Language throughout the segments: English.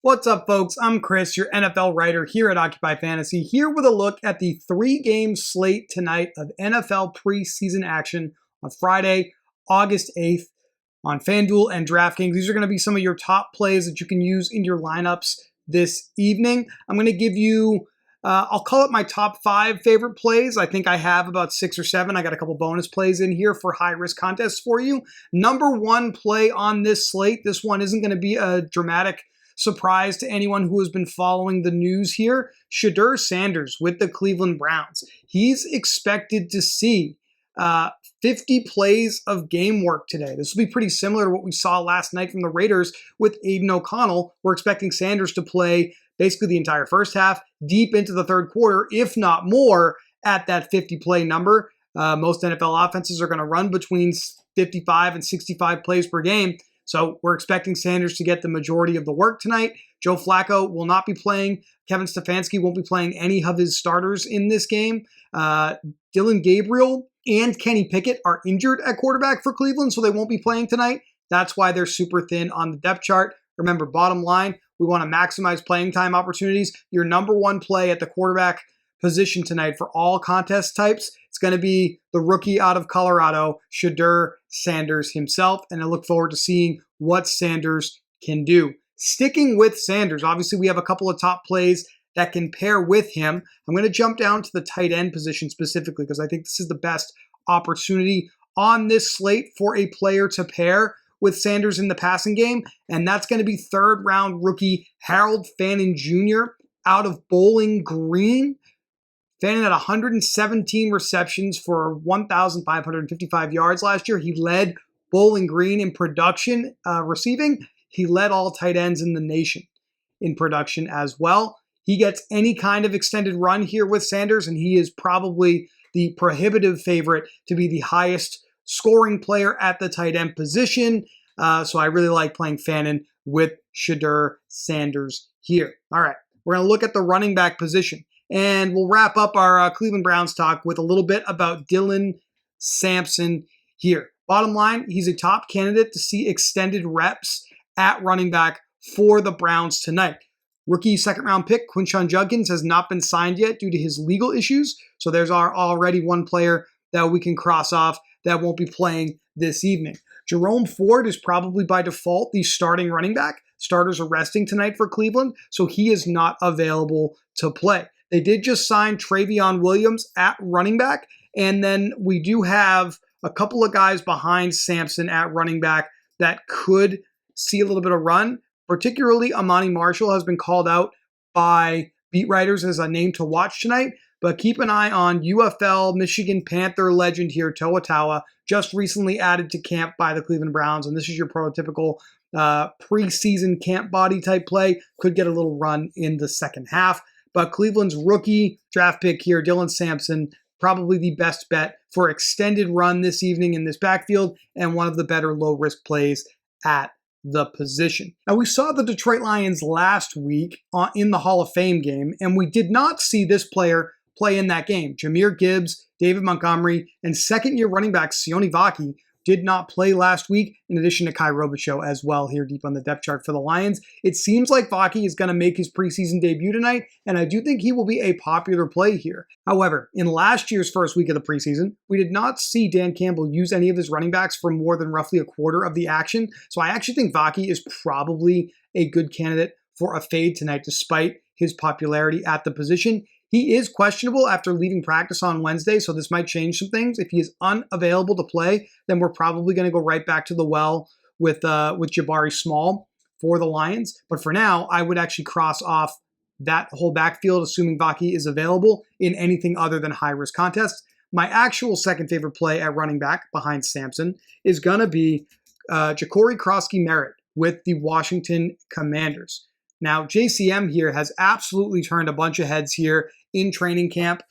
What's up, folks? I'm Chris, your NFL writer here at Occupy Fantasy, here with a look at the three-game slate tonight of NFL preseason action on Friday, August 8th on FanDuel and DraftKings. These are going to be some of your top plays that you can use in your lineups this evening. I'm going to give you, I'll call it my top 5 favorite plays. I think I have about 6 or 7. I got a couple bonus plays in here for high-risk contests for you. Number 1 play on this slate. This one isn't going to be a dramatic surprise to anyone who has been following the news here. Shedeur Sanders with the Cleveland Browns. He's expected to see 50 plays of game work today. This will be pretty similar to what we saw last night from the Raiders with Aiden O'Connell. We're expecting Sanders to play basically the entire first half, deep into the third quarter, if not more, at that 50 play number. Most NFL offenses are going to run between 55 and 65 plays per game. So we're expecting Sanders to get the majority of the work tonight. Joe Flacco will not be playing. Kevin Stefanski won't be playing any of his starters in this game. Dylan Gabriel and Kenny Pickett are injured at quarterback for Cleveland, so they won't be playing tonight. That's why they're super thin on the depth chart. Remember, bottom line, we want to maximize playing time opportunities. Your number 1 play at the quarterback position tonight for all contest types, it's going to be the rookie out of Colorado, Shedeur Sanders himself, and I look forward to seeing what Sanders can do. Sticking with Sanders, obviously we have a couple of top plays that can pair with him. I'm going to jump down to the tight end position specifically because I think this is the best opportunity on this slate for a player to pair with Sanders in the passing game, and that's going to be third-round rookie Harold Fannin Jr. out of Bowling Green. Fannin had 117 receptions for 1,555 yards last year. He led Bowling Green in production receiving. He led all tight ends in the nation in production as well. He gets any kind of extended run here with Sanders, and he is probably the prohibitive favorite to be the highest scoring player at the tight end position. So I really like playing Fannin with Shedeur Sanders here. All right, we're going to look at the running back position. And we'll wrap up our Cleveland Browns talk with a little bit about Dylan Sampson here. Bottom line, he's a top candidate to see extended reps at running back for the Browns tonight. Rookie second-round pick Quinshon Judkins has not been signed yet due to his legal issues. So there's already one player that we can cross off that won't be playing this evening. Jerome Ford is probably by default the starting running back. Starters are resting tonight for Cleveland, so he is not available to play. They did just sign Travion Williams at running back, and then we do have a couple of guys behind Sampson at running back that could see a little bit of run. Particularly, Amani Marshall has been called out by beat writers as a name to watch tonight, but keep an eye on UFL Michigan Panther legend here, Toa Taua, just recently added to camp by the Cleveland Browns, and this is your prototypical preseason camp body type play. Could get a little run in the second half. But Cleveland's rookie draft pick here, Dylan Sampson, probably the best bet for extended run this evening in this backfield and one of the better low-risk plays at the position. Now, we saw the Detroit Lions last week in the Hall of Fame game, and we did not see this player play in that game. Jahmyr Gibbs, David Montgomery, and second-year running back Sione Vaki did not play last week, in addition to Kai Robichaux as well here deep on the depth chart for the Lions. It seems like Vaki is going to make his preseason debut tonight, and I do think he will be a popular play here. However, in last year's first week of the preseason, we did not see Dan Campbell use any of his running backs for more than roughly a quarter of the action, so I actually think Vaki is probably a good candidate for a fade tonight despite his popularity at the position. He is questionable after leaving practice on Wednesday, so this might change some things. If he is unavailable to play, then we're probably going to go right back to the well with Jabari Small for the Lions. But for now, I would actually cross off that whole backfield, assuming Vaki is available in anything other than high-risk contests. My actual second favorite play at running back behind Sampson is going to be Ja'Cory Krosky-Merritt with the Washington Commanders. Now, JCM here has absolutely turned a bunch of heads here in training camp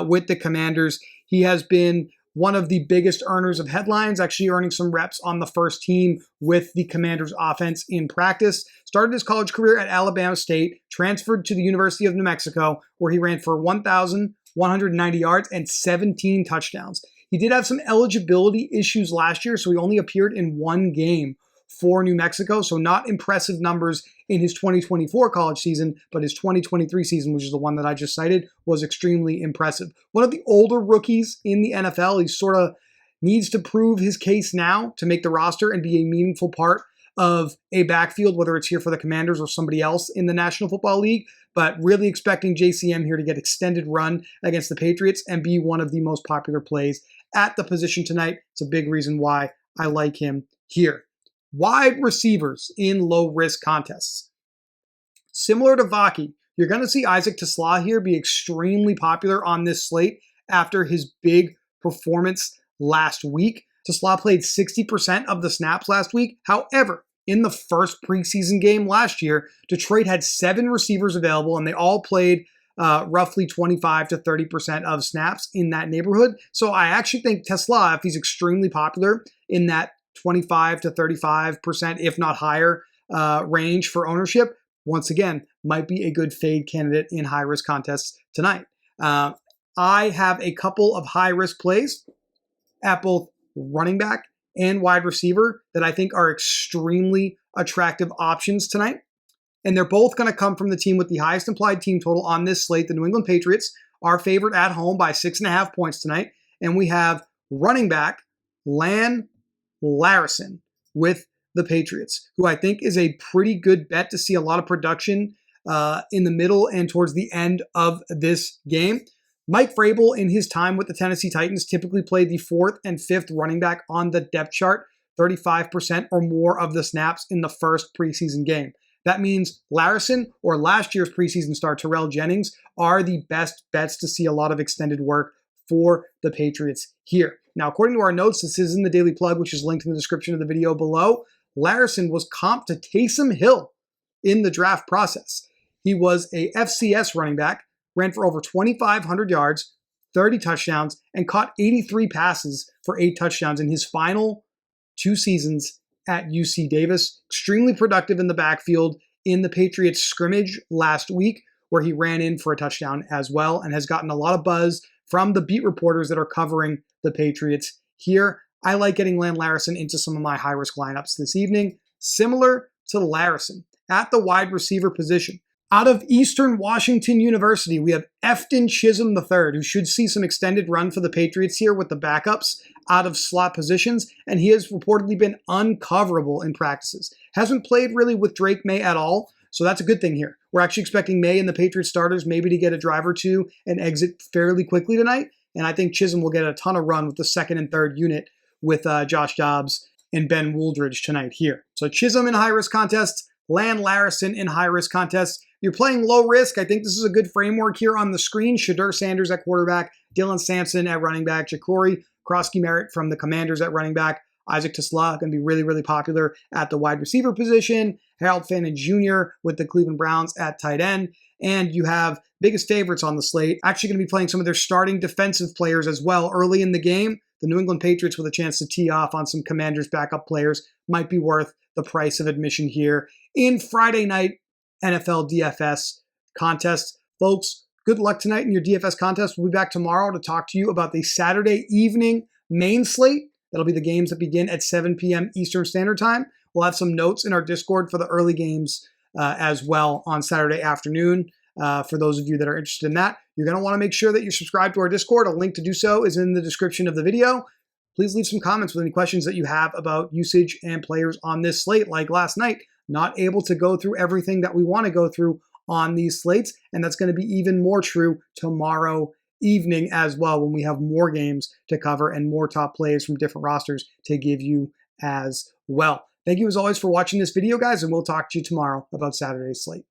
with the Commanders. He has been one of the biggest earners of headlines, actually earning some reps on the first team with the Commanders offense in practice. Started his college career at Alabama State, transferred to the University of New Mexico, where he ran for 1,190 yards and 17 touchdowns. He did have some eligibility issues last year, so he only appeared in one game for New Mexico, so not impressive numbers in his 2024 college season, but his 2023 season, which is the one that I just cited, was extremely impressive. One of the older rookies in the NFL. He sort of needs to prove his case now to make the roster and be a meaningful part of a backfield, whether it's here for the Commanders or somebody else in the National Football League. But really expecting JCM here to get extended run against the Patriots and be one of the most popular plays at the position tonight. It's a big reason why I like him here. Wide receivers in low-risk contests. Similar to Vaki, you're going to see Isaac Tesla here be extremely popular on this slate after his big performance last week. Tesla played 60% of the snaps last week. However, in the first preseason game last year, Detroit had 7 receivers available, and they all played roughly 25 to 30% of snaps in that neighborhood. So I actually think Tesla, if he's extremely popular in that 25 to 35%, if not higher, range for ownership, once again, might be a good fade candidate in high-risk contests tonight. I have a couple of high-risk plays at both running back and wide receiver that I think are extremely attractive options tonight. And they're both going to come from the team with the highest implied team total on this slate. The New England Patriots are favored at home by 6.5 points tonight. And we have running back Lan Larison with the Patriots, who I think is a pretty good bet to see a lot of production in the middle and towards the end of this game. Mike Vrabel, in his time with the Tennessee Titans, typically played the 4th and 5th running back on the depth chart, 35% or more of the snaps in the first preseason game. That means Larison or last year's preseason star Terrell Jennings are the best bets to see a lot of extended work for the Patriots here. Now, according to our notes, this is in the Daily Plug, which is linked in the description of the video below. Larison was comped to Taysom Hill in the draft process. He was a FCS running back, ran for over 2,500 yards, 30 touchdowns, and caught 83 passes for 8 touchdowns in his final 2 seasons at UC Davis. Extremely productive in the backfield in the Patriots scrimmage last week, where he ran in for a touchdown as well and has gotten a lot of buzz from the beat reporters that are covering the Patriots here. I like getting Lan Larison into some of my high-risk lineups this evening, similar to Larison at the wide receiver position. Out of Eastern Washington University, we have Efton Chisholm III, who should see some extended run for the Patriots here with the backups out of slot positions, and he has reportedly been uncoverable in practices. Hasn't played really with Drake May at all, so that's a good thing here. We're actually expecting May and the Patriots starters maybe to get a drive or two and exit fairly quickly tonight, and I think Chisholm will get a ton of run with the 2nd and 3rd unit with Josh Dobbs and Ben Wooldridge tonight here. So Chisholm in high-risk contests, Lan Larison in high-risk contests. You're playing low risk. I think this is a good framework here on the screen. Shadur Sanders at quarterback, Dylan Sampson at running back, Ja'Cory Krosky-Merritt from the Commanders at running back, Isaac Tesla going to be really, really popular at the wide receiver position, Harold Fannin Jr. with the Cleveland Browns at tight end, and you have biggest favorites on the slate. Actually going to be playing some of their starting defensive players as well early in the game. The New England Patriots with a chance to tee off on some Commanders backup players might be worth the price of admission here in Friday night NFL DFS contest. Folks, good luck tonight in your DFS contest. We'll be back tomorrow to talk to you about the Saturday evening main slate. That'll be the games that begin at 7 p.m. Eastern Standard Time. We'll have some notes in our Discord for the early games as well on Saturday afternoon. For those of you that are interested in that, you're going to want to make sure that you're subscribed to our Discord. A link to do so is in the description of the video. Please leave some comments with any questions that you have about usage and players on this slate. Like last night, not able to go through everything that we want to go through on these slates, and that's going to be even more true tomorrow evening as well when we have more games to cover and more top plays from different rosters to give you as well. Thank you as always for watching this video, guys, and we'll talk to you tomorrow about Saturday's slate.